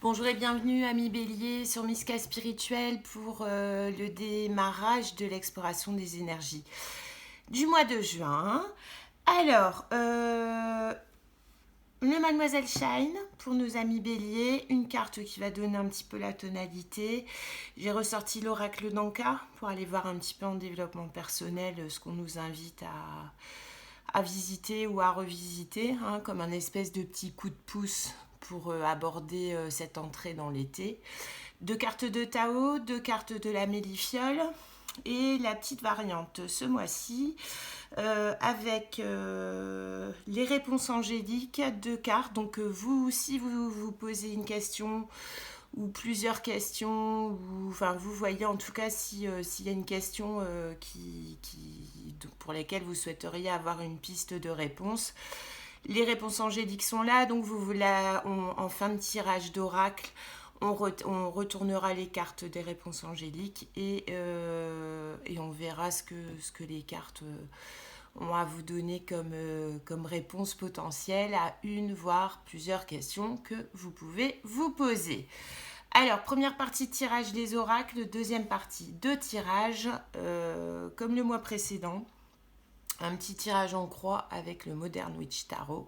Bonjour et bienvenue amis Bélier sur Miska Spirituel pour le démarrage de l'exploration des énergies du mois de juin. Alors, le Mademoiselle Shine pour nos amis Bélier, une carte qui va donner un petit peu la tonalité. J'ai ressorti l'oracle d'Anka pour aller voir un petit peu en développement personnel ce qu'on nous invite à visiter ou à revisiter, comme un espèce de petit coup de pouce pour aborder cette entrée dans l'été. Deux cartes de Tao, deux cartes de la Mélifiole et la petite variante ce mois-ci avec les réponses angéliques, deux cartes. Donc vous, si vous posez une question ou plusieurs questions, ou enfin vous voyez en tout cas s'il y a une question pour laquelle vous souhaiteriez avoir une piste de réponse. Les réponses angéliques sont là, donc en fin de tirage d'oracle, on retournera les cartes des réponses angéliques et on verra ce que les cartes ont à vous donner comme réponse potentielle à une voire plusieurs questions que vous pouvez vous poser. Alors, première partie de tirage des oracles, deuxième partie de tirage, comme le mois précédent, un petit tirage en croix avec le Modern Witch Tarot.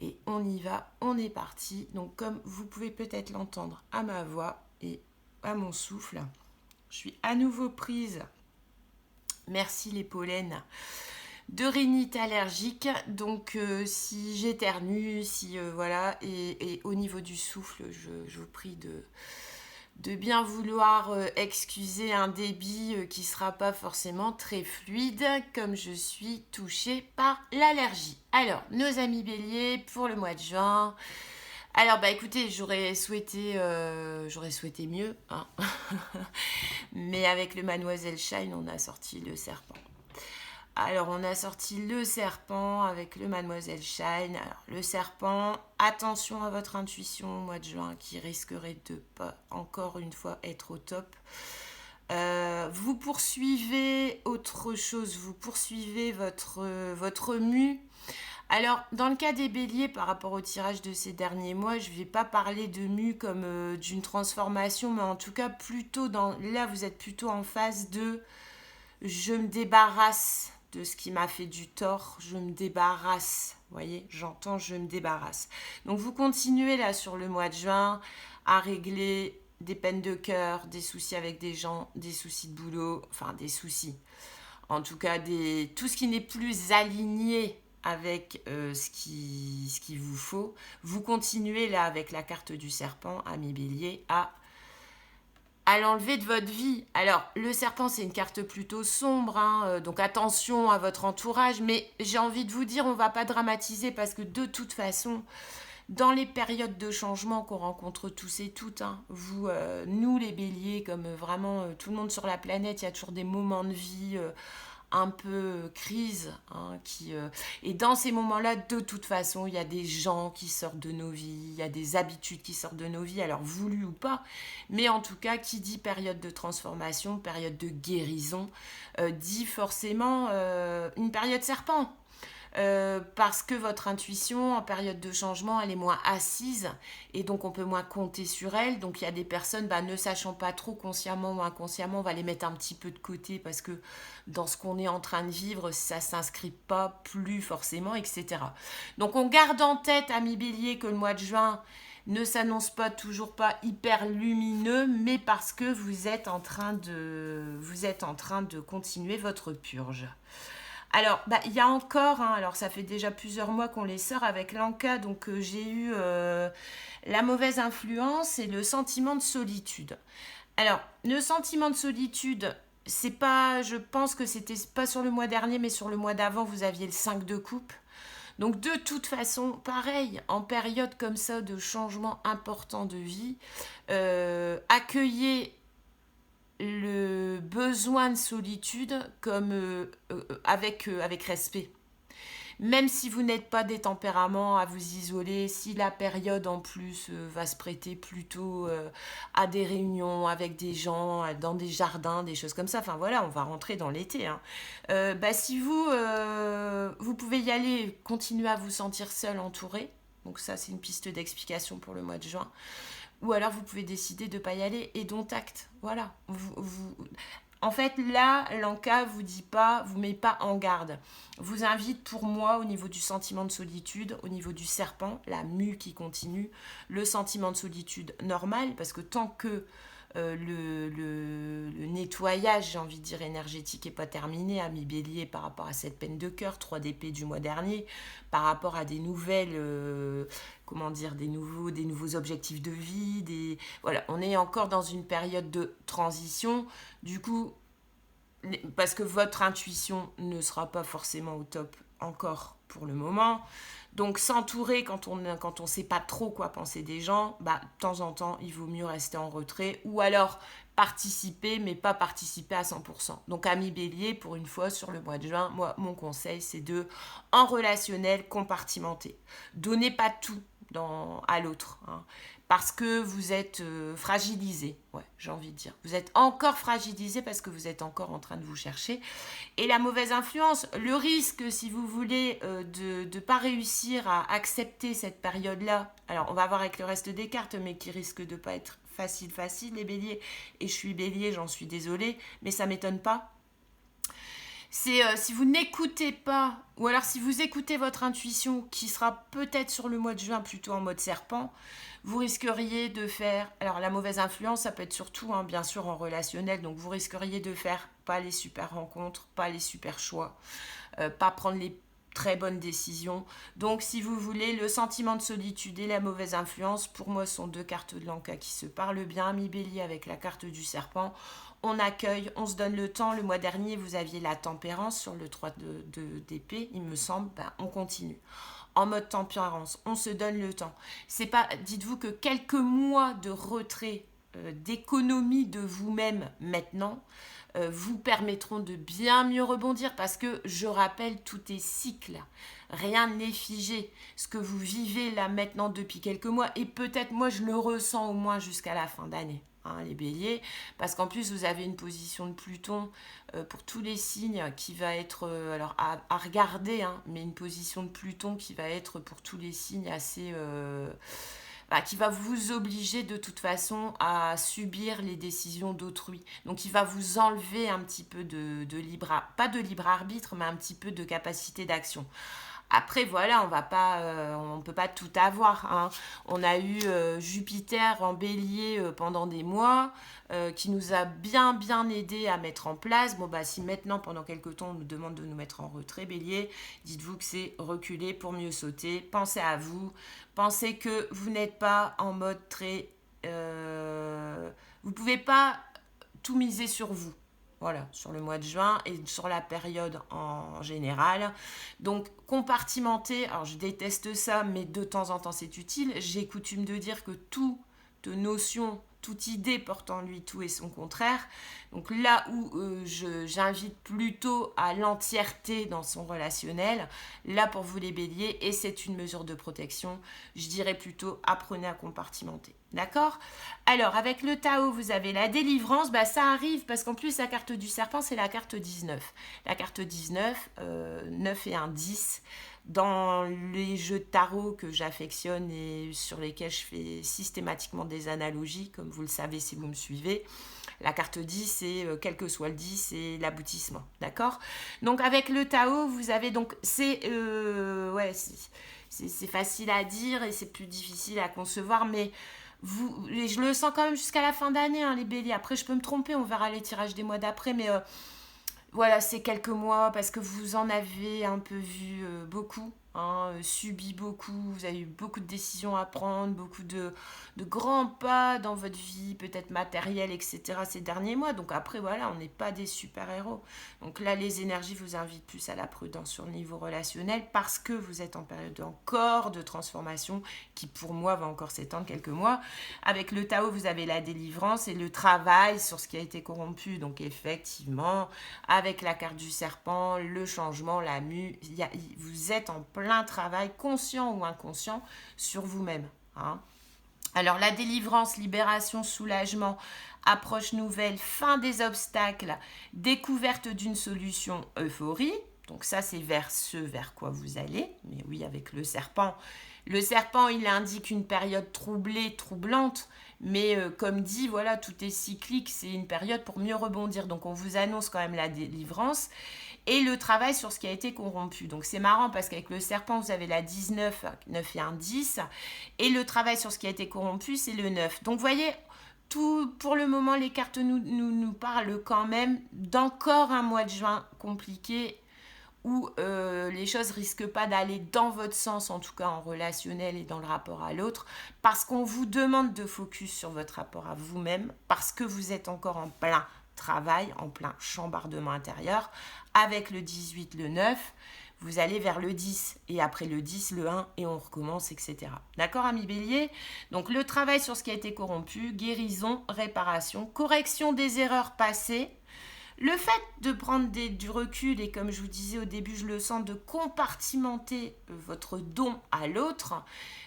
Et on y va, on est parti. Donc comme vous pouvez peut-être l'entendre à ma voix et à mon souffle, je suis à nouveau prise, merci les pollens, de rhinite allergique. Donc si j'éternue, si voilà, et au niveau du souffle, je vous prie de bien vouloir excuser un débit qui ne sera pas forcément très fluide, comme je suis touchée par l'allergie. Alors, nos amis béliers, pour le mois de juin. Alors, bah écoutez, j'aurais souhaité mieux, hein. Mais avec le Mademoiselle Shine, on a sorti le serpent. Alors, on a sorti le serpent avec le Mademoiselle Shine. Alors, le serpent, attention à votre intuition au mois de juin qui risquerait de pas, encore une fois, être au top. Vous poursuivez autre chose, vous poursuivez votre mue. Alors, dans le cas des béliers, par rapport au tirage de ces derniers mois, je ne vais pas parler de mue comme d'une transformation, mais en tout cas, là, vous êtes plutôt en phase de je me débarrasse de ce qui m'a fait du tort, je me débarrasse. Vous voyez, j'entends je me débarrasse. Donc vous continuez là sur le mois de juin à régler des peines de cœur, des soucis avec des gens, des soucis de boulot, enfin des soucis. En tout cas, tout ce qui n'est plus aligné avec ce qu'il vous faut. Vous continuez là avec la carte du serpent, ami bélier, à l'enlever de votre vie. Alors, le serpent, c'est une carte plutôt sombre, hein, donc attention à votre entourage, mais j'ai envie de vous dire, on ne va pas dramatiser parce que de toute façon, dans les périodes de changement qu'on rencontre tous et toutes, hein, nous les béliers, comme vraiment tout le monde sur la planète, il y a toujours des moments de vie un peu crise, hein, et dans ces moments-là, de toute façon, il y a des gens qui sortent de nos vies, il y a des habitudes qui sortent de nos vies, alors voulues ou pas, mais en tout cas, qui dit période de transformation, période de guérison, dit forcément une période serpent. Parce que votre intuition en période de changement elle est moins assise et donc on peut moins compter sur elle. Donc il y a des personnes ne sachant pas trop consciemment ou inconsciemment, on va les mettre un petit peu de côté parce que dans ce qu'on est en train de vivre ça s'inscrit pas plus forcément, etc. Donc on garde en tête, amis bélier, que le mois de juin ne s'annonce toujours pas hyper lumineux, mais parce que vous êtes en train de continuer votre purge. Alors, il y a encore, hein, alors ça fait déjà plusieurs mois qu'on les sort avec l'Anka, donc j'ai eu la mauvaise influence et le sentiment de solitude. Alors, le sentiment de solitude, c'est pas, je pense que c'était pas sur le mois dernier, mais sur le mois d'avant, vous aviez le 5 de coupe. Donc de toute façon, pareil, en période comme ça de changement important de vie, accueillez le besoin de solitude comme avec respect. Même si vous n'êtes pas des tempéraments à vous isoler, si la période en plus va se prêter plutôt à des réunions avec des gens, dans des jardins, des choses comme ça, enfin voilà, on va rentrer dans l'été, hein. Si vous pouvez y aller, continuer à vous sentir seul, entouré, donc ça c'est une piste d'explication pour le mois de juin. ou alors vous pouvez décider de ne pas y aller et dont acte. Voilà. En fait, là, l'Anka vous dit pas, vous met pas en garde. Vous invite pour moi au niveau du sentiment de solitude, au niveau du serpent, la mue qui continue, le sentiment de solitude normal, parce que tant que le nettoyage, j'ai envie de dire, énergétique n'est pas terminé, ami Bélier, par rapport à cette peine de cœur, 3 d'épée du mois dernier, par rapport à des nouvelles, comment dire, des nouveaux objectifs de vie, voilà, on est encore dans une période de transition, du coup, parce que votre intuition ne sera pas forcément au top encore pour le moment. Donc s'entourer quand on sait pas trop quoi penser des gens, bah de temps en temps, il vaut mieux rester en retrait ou alors participer mais pas participer à 100%. Donc ami Bélier, pour une fois sur le mois de juin, moi mon conseil c'est de en relationnel compartimenter. Donnez pas tout à l'autre, hein, parce que vous êtes fragilisé, ouais, j'ai envie de dire. Vous êtes encore fragilisé parce que vous êtes encore en train de vous chercher. Et la mauvaise influence, le risque, si vous voulez, de ne pas réussir à accepter cette période-là, alors on va voir avec le reste des cartes, mais qui risque de ne pas être facile, les béliers, et je suis bélier, j'en suis désolée, mais ça ne m'étonne pas. C'est si vous n'écoutez pas, ou alors si vous écoutez votre intuition, qui sera peut-être sur le mois de juin plutôt en mode serpent, vous risqueriez de faire, alors la mauvaise influence, ça peut être surtout, hein, bien sûr, en relationnel, donc vous risqueriez de faire pas les super rencontres, pas les super choix, pas prendre les très bonnes décisions. Donc, si vous voulez, le sentiment de solitude et la mauvaise influence, pour moi, sont 2 cartes de l'Anka qui se parlent bien. Mi Bélier avec la carte du serpent. On accueille, on se donne le temps. Le mois dernier, vous aviez la tempérance sur le 3 d'épée, il me semble. Ben, on continue. En mode tempérance, on se donne le temps. C'est pas, dites-vous que quelques mois de retrait, d'économie de vous-même maintenant, vous permettront de bien mieux rebondir parce que, je rappelle, tout est cycle. Rien n'est figé. Ce que vous vivez là maintenant depuis quelques mois, et peut-être moi je le ressens au moins jusqu'à la fin d'année, hein, les béliers, parce qu'en plus vous avez une position de Pluton pour tous les signes qui va être, alors à regarder, hein, mais une position de Pluton qui va être pour tous les signes assez... qui va vous obliger de toute façon à subir les décisions d'autrui. Donc il va vous enlever un petit peu pas de libre arbitre, mais un petit peu de capacité d'action. Après, voilà, on peut pas tout avoir, hein. On a eu Jupiter en bélier pendant des mois, qui nous a bien aidé à mettre en place. Bon, bah, si maintenant, pendant quelques temps, on nous demande de nous mettre en retrait, bélier, dites-vous que c'est reculer pour mieux sauter. Pensez à vous. Pensez que vous n'êtes pas en mode très... vous pouvez pas tout miser sur vous. Voilà, sur le mois de juin et sur la période en général. Donc, compartimenter, alors je déteste ça, mais de temps en temps c'est utile. J'ai coutume de dire que toute notion, toute idée porte en lui tout et son contraire. Donc là où j'invite plutôt à l'entièreté dans son relationnel, là pour vous les béliers, et c'est une mesure de protection, je dirais plutôt apprenez à compartimenter. D'accord? Alors, avec le Tao, vous avez la délivrance. Bah, ça arrive parce qu'en plus, la carte du serpent, c'est la carte 19. La carte 19, 9 et 1, 10. Dans les jeux de tarot que j'affectionne et sur lesquels je fais systématiquement des analogies, comme vous le savez si vous me suivez, la carte 10, c'est, quel que soit le 10, c'est l'aboutissement. D'accord? Donc, avec le Tao, vous avez donc... C'est facile à dire et c'est plus difficile à concevoir, mais... et je le sens quand même jusqu'à la fin d'année, hein, les béliers. Après, je peux me tromper, on verra les tirages des mois d'après, mais voilà, c'est quelques mois parce que vous en avez un peu vu beaucoup, hein, subi beaucoup. Vous avez eu beaucoup de décisions à prendre, beaucoup de grands pas dans votre vie, peut-être matérielle, etc. ces derniers mois. Donc après, voilà, on n'est pas des super-héros. Donc là, les énergies vous invitent plus à la prudence sur le niveau relationnel parce que vous êtes en période encore de transformation qui, pour moi, va encore s'étendre quelques mois. Avec le Tao, vous avez la délivrance et le travail sur ce qui a été corrompu. Donc effectivement, avec la carte du serpent, le changement, la mue, vous êtes en plein travail, conscient ou inconscient, sur vous-même, hein. Alors la délivrance, libération, soulagement, approche nouvelle, fin des obstacles, découverte d'une solution, euphorie. Donc ça, c'est vers quoi vous allez. Mais oui, avec le serpent, il indique une période troublée, troublante, Mais comme dit, voilà, tout est cyclique, c'est une période pour mieux rebondir. Donc on vous annonce quand même la délivrance et le travail sur ce qui a été corrompu. Donc c'est marrant parce qu'avec le serpent, vous avez la 19, 9 et un 10. Et le travail sur ce qui a été corrompu, c'est le 9. Donc vous voyez, tout, pour le moment, les cartes nous parlent quand même d'encore un mois de juin compliqué où les choses risquent pas d'aller dans votre sens, en tout cas en relationnel et dans le rapport à l'autre, parce qu'on vous demande de focus sur votre rapport à vous-même, parce que vous êtes encore en plein travail, en plein chambardement intérieur. Avec le 18, le 9, vous allez vers le 10, et après le 10, le 1, et on recommence, etc. D'accord, amis bélier? Donc le travail sur ce qui a été corrompu, guérison, réparation, correction des erreurs passées. Le fait de prendre du recul et comme je vous disais au début, je le sens, de compartimenter votre don à l'autre,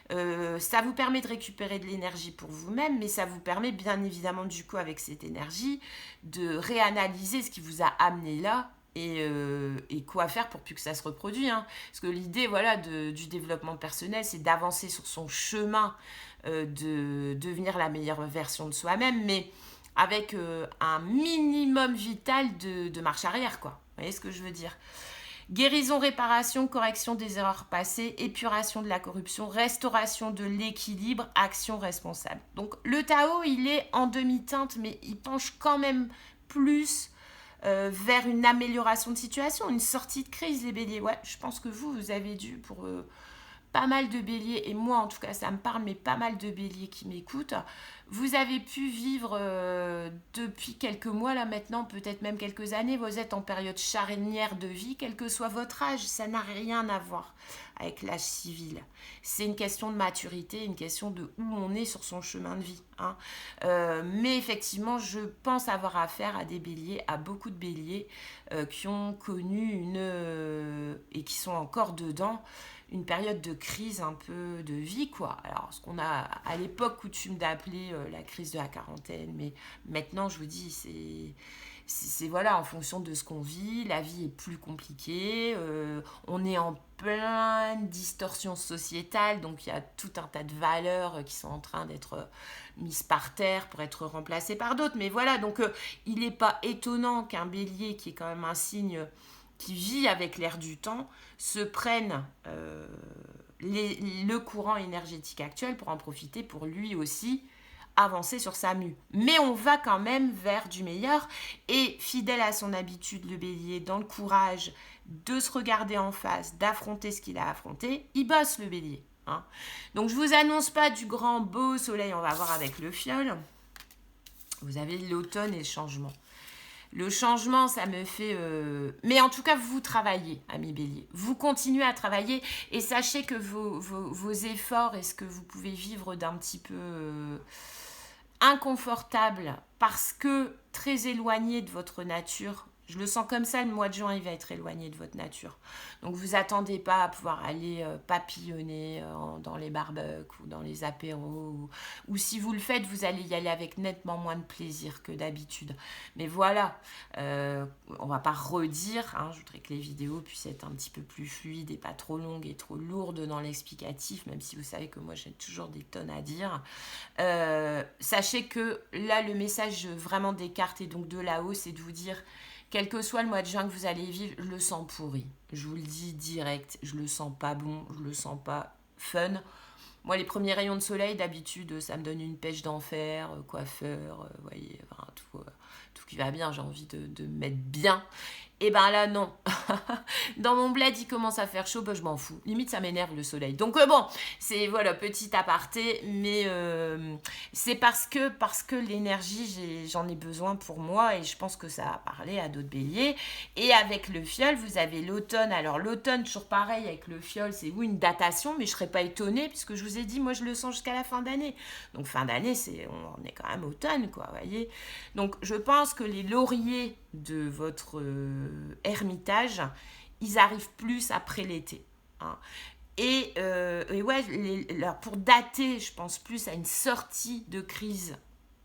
ça vous permet de récupérer de l'énergie pour vous-même, mais ça vous permet bien évidemment du coup avec cette énergie de réanalyser ce qui vous a amené là et quoi faire pour plus que ça se reproduise. Hein. Parce que l'idée voilà, du développement personnel, c'est d'avancer sur son chemin, de devenir la meilleure version de soi-même, mais avec un minimum vital de marche arrière, quoi. Vous voyez ce que je veux dire? Guérison, réparation, correction des erreurs passées, épuration de la corruption, restauration de l'équilibre, action responsable. Donc le Tao, il est en demi-teinte, mais il penche quand même plus vers une amélioration de situation, une sortie de crise, les béliers. Ouais, je pense que vous avez dû pour... pas mal de béliers, et moi en tout cas ça me parle, mais pas mal de béliers qui m'écoutent, vous avez pu vivre depuis quelques mois là maintenant, peut-être même quelques années, vous êtes en période charnière de vie, quel que soit votre âge, ça n'a rien à voir avec l'âge civil. C'est une question de maturité, une question de où on est sur son chemin de vie. Hein. Mais effectivement, je pense avoir affaire à des béliers, à beaucoup de béliers qui ont connu et qui sont encore dedans, une période de crise un peu de vie, quoi. Alors, ce qu'on a à l'époque coutume d'appeler la crise de la quarantaine, mais maintenant, je vous dis, c'est voilà, en fonction de ce qu'on vit, la vie est plus compliquée, on est en pleine distorsion sociétale, donc il y a tout un tas de valeurs qui sont en train d'être mises par terre pour être remplacées par d'autres, mais voilà, donc il n'est pas étonnant qu'un bélier, qui est quand même un signe qui vit avec l'air du temps, se prenne le courant énergétique actuel pour en profiter pour lui aussi avancer sur sa mue. Mais on va quand même vers du meilleur et fidèle à son habitude, le bélier, dans le courage de se regarder en face, d'affronter ce qu'il a affronté, il bosse le bélier. Hein. Donc je vous annonce pas du grand beau soleil, on va voir avec le fiole. Vous avez l'automne et le changement. Le changement, ça me fait... Mais en tout cas, vous travaillez, amis bélier. Vous continuez à travailler et sachez que vos efforts et ce que vous pouvez vivre d'un petit peu inconfortable parce que très éloigné de votre nature, je le sens comme ça, le mois de juin, il va être éloigné de votre nature. Donc, vous attendez pas à pouvoir aller papillonner dans les barbecues ou dans les apéros. Ou si vous le faites, vous allez y aller avec nettement moins de plaisir que d'habitude. Mais voilà, on va pas redire. Hein, je voudrais que les vidéos puissent être un petit peu plus fluides et pas trop longues et trop lourdes dans l'explicatif, même si vous savez que moi, j'ai toujours des tonnes à dire. Sachez que là, le message vraiment des cartes et donc de là-haut, c'est de vous dire... Quel que soit le mois de juin que vous allez vivre, je le sens pourri. Je vous le dis direct, je le sens pas bon, je le sens pas fun. Moi, les premiers rayons de soleil, d'habitude, ça me donne une pêche d'enfer, coiffeur, vous voyez, enfin, tout qui va bien, j'ai envie de me mettre bien. Et ben là, non. Dans mon bled, il commence à faire chaud, ben je m'en fous. Limite, ça m'énerve le soleil. Donc bon, c'est voilà, petit aparté, mais c'est parce que l'énergie, j'en ai besoin pour moi et je pense que ça a parlé à d'autres béliers. Et avec le fiole, vous avez l'automne. Alors l'automne, toujours pareil, avec le fiole, c'est une datation, mais je ne serais pas étonnée puisque je vous ai dit, moi, je le sens jusqu'à la fin d'année. Donc fin d'année, on est quand même automne, quoi, vous voyez. Donc je pense que les lauriers de votre ermitage, ils arrivent plus après l'été. Hein. Et ouais, pour dater, je pense plus à une sortie de crise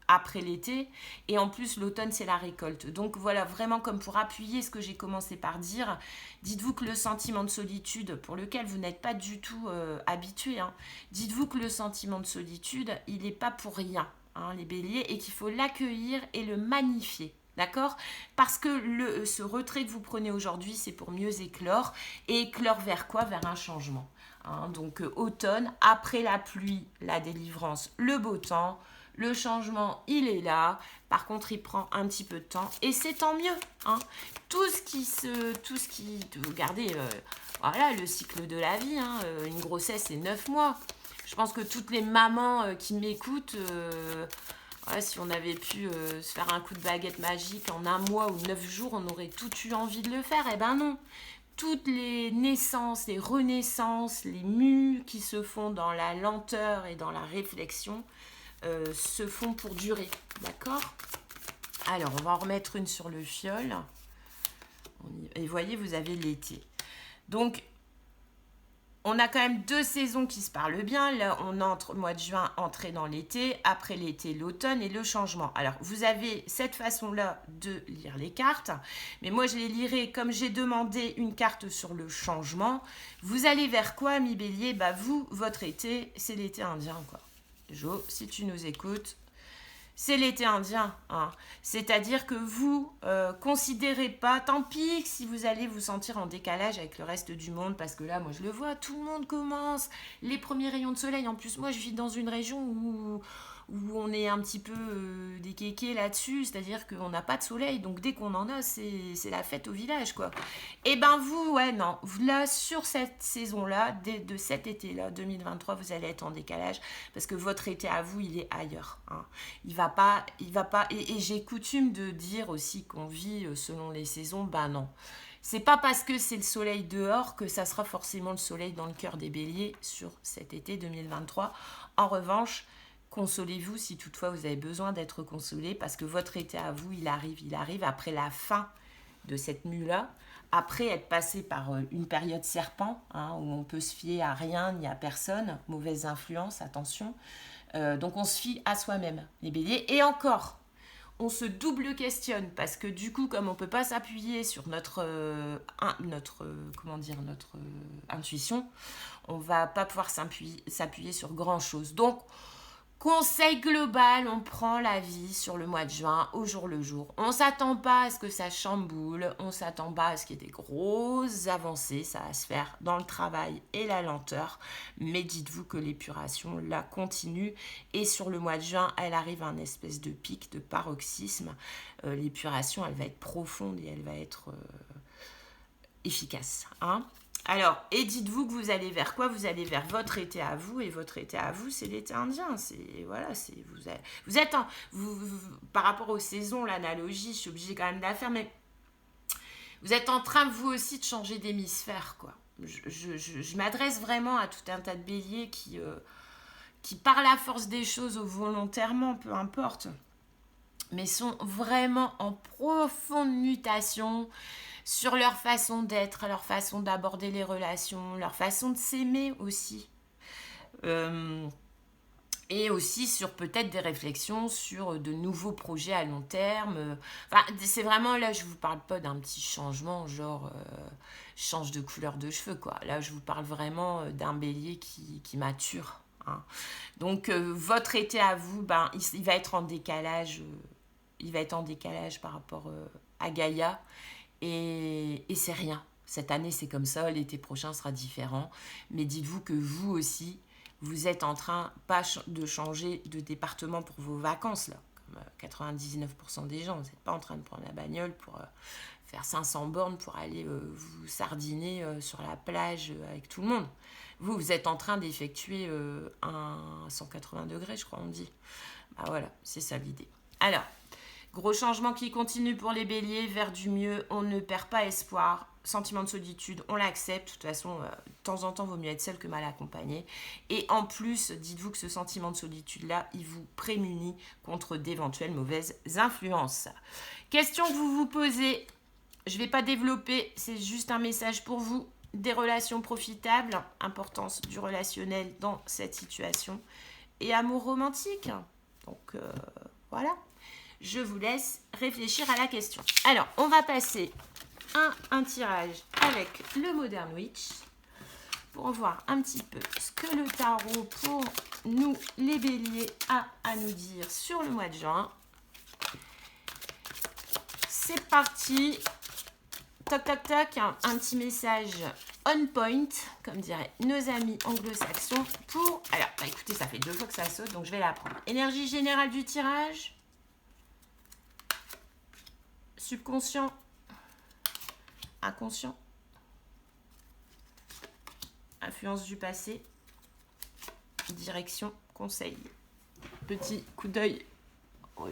après l'été. Et en plus, l'automne, c'est la récolte. Donc voilà, vraiment comme pour appuyer ce que j'ai commencé par dire, dites-vous que le sentiment de solitude, pour lequel vous n'êtes pas du tout habitué, hein, dites-vous que le sentiment de solitude, il n'est pas pour rien. hein, les béliers, et qu'il faut l'accueillir et le magnifier. D'accord? Parce que ce retrait que vous prenez aujourd'hui, c'est pour mieux éclore. Et éclore vers quoi? Vers un changement. Hein, donc automne, après la pluie, la délivrance, le beau temps. Le changement, il est là. Par contre, il prend un petit peu de temps. Et c'est tant mieux. Hein. Tout ce qui... Regardez, voilà, le cycle de la vie. Hein, une grossesse, c'est 9 mois. Je pense que toutes les mamans qui m'écoutent... Ouais, si on avait pu se faire un coup de baguette magique en 1 mois ou 9 jours, on aurait tout eu envie de le faire. Eh ben non. Toutes les naissances, les renaissances, les mues qui se font dans la lenteur et dans la réflexion se font pour durer. D'accord? Alors, on va en remettre une sur le fiole. Et voyez, vous avez l'été. Donc, on a quand même 2 saisons qui se parlent bien. Là, on entre au mois de juin, entrée dans l'été. Après l'été, l'automne et le changement. Alors, vous avez cette façon-là de lire les cartes. Mais moi, je les lirai comme j'ai demandé une carte sur le changement. Vous allez vers quoi, mi bélier? Bah, vous, votre été, c'est l'été indien, quoi. Jo, si tu nous écoutes, c'est l'été indien. Hein. C'est-à-dire que vous considérez pas, tant pis si vous allez vous sentir en décalage avec le reste du monde, parce que là, moi, je le vois, tout le monde commence les premiers rayons de soleil. En plus, moi, je vis dans une région où on est un petit peu des kékés là-dessus, c'est-à-dire qu'on n'a pas de soleil, donc dès qu'on en a, c'est la fête au village, quoi. Et ben vous, ouais, non, là, sur cette saison-là, de cet été-là, 2023, vous allez être en décalage, parce que votre été à vous, il est ailleurs. Hein. Il va pas, et j'ai coutume de dire aussi qu'on vit selon les saisons, ben non. C'est pas parce que c'est le soleil dehors que ça sera forcément le soleil dans le cœur des béliers sur cet été 2023. En revanche, consolez-vous si toutefois vous avez besoin d'être consolé, parce que votre été à vous, il arrive après la fin de cette mue-là, après être passé par une période serpent, hein, où on peut se fier à rien ni à personne, mauvaise influence, attention. Donc on se fie à soi-même, les béliers. Et encore, on se double questionne, parce que du coup, comme on ne peut pas s'appuyer sur notre intuition, on ne va pas pouvoir s'appuyer sur grand-chose. Donc, conseil global, on prend la vie sur le mois de juin, au jour le jour. On ne s'attend pas à ce que ça chamboule, on ne s'attend pas à ce qu'il y ait des grosses avancées, ça va se faire dans le travail et la lenteur. Mais dites-vous que l'épuration, là, continue. Et sur le mois de juin, elle arrive à un espèce de pic, de paroxysme. L'épuration, elle va être profonde et elle va être efficace, hein. Alors, et dites-vous que vous allez vers quoi? Vous allez vers votre été à vous, et votre été à vous, c'est l'été indien. Vous êtes par rapport aux saisons, l'analogie, je suis obligée quand même de la faire, mais vous êtes en train, vous aussi, de changer d'hémisphère, quoi. Je m'adresse vraiment à tout un tas de béliers qui par la force des choses ou volontairement, peu importe, mais sont vraiment en profonde mutation sur leur façon d'être, leur façon d'aborder les relations, leur façon de s'aimer aussi. Et aussi sur peut-être des réflexions sur de nouveaux projets à long terme. Enfin, c'est vraiment, là, je ne vous parle pas d'un petit changement, genre change de couleur de cheveux, quoi. Là, je vous parle vraiment d'un bélier qui mature. Hein. Donc, votre été à vous, ben, il va être en décalage. Il va être en décalage par rapport à Gaïa. Et c'est rien. Cette année, c'est comme ça. L'été prochain sera différent. Mais dites-vous que vous aussi, vous êtes en train pas de changer de département pour vos vacances, là. Comme 99% des gens. Vous n'êtes pas en train de prendre la bagnole pour faire 500 bornes pour aller vous sardiner sur la plage avec tout le monde. Vous êtes en train d'effectuer un 180 degrés, je crois, on dit. Bah voilà, c'est ça l'idée. Alors, gros changement qui continue pour les béliers, vers du mieux, on ne perd pas espoir. Sentiment de solitude, on l'accepte. De toute façon, de temps en temps, il vaut mieux être seul que mal accompagné. Et en plus, dites-vous que ce sentiment de solitude-là, il vous prémunit contre d'éventuelles mauvaises influences. Question que vous vous posez, je ne vais pas développer, c'est juste un message pour vous. Des relations profitables, importance du relationnel dans cette situation. Et amour romantique. Donc, voilà. Je vous laisse réfléchir à la question. Alors, on va passer un tirage avec le Modern Witch pour voir un petit peu ce que le tarot pour nous, les béliers, a à nous dire sur le mois de juin. C'est parti. Toc, toc, toc. Un petit message on point, comme diraient nos amis anglo-saxons. Pour... Alors, bah, écoutez, ça fait 2 fois que ça saute, donc je vais la prendre. Énergie générale du tirage. Subconscient. Inconscient. Influence du passé. Direction, conseil. Petit coup d'œil. Oh,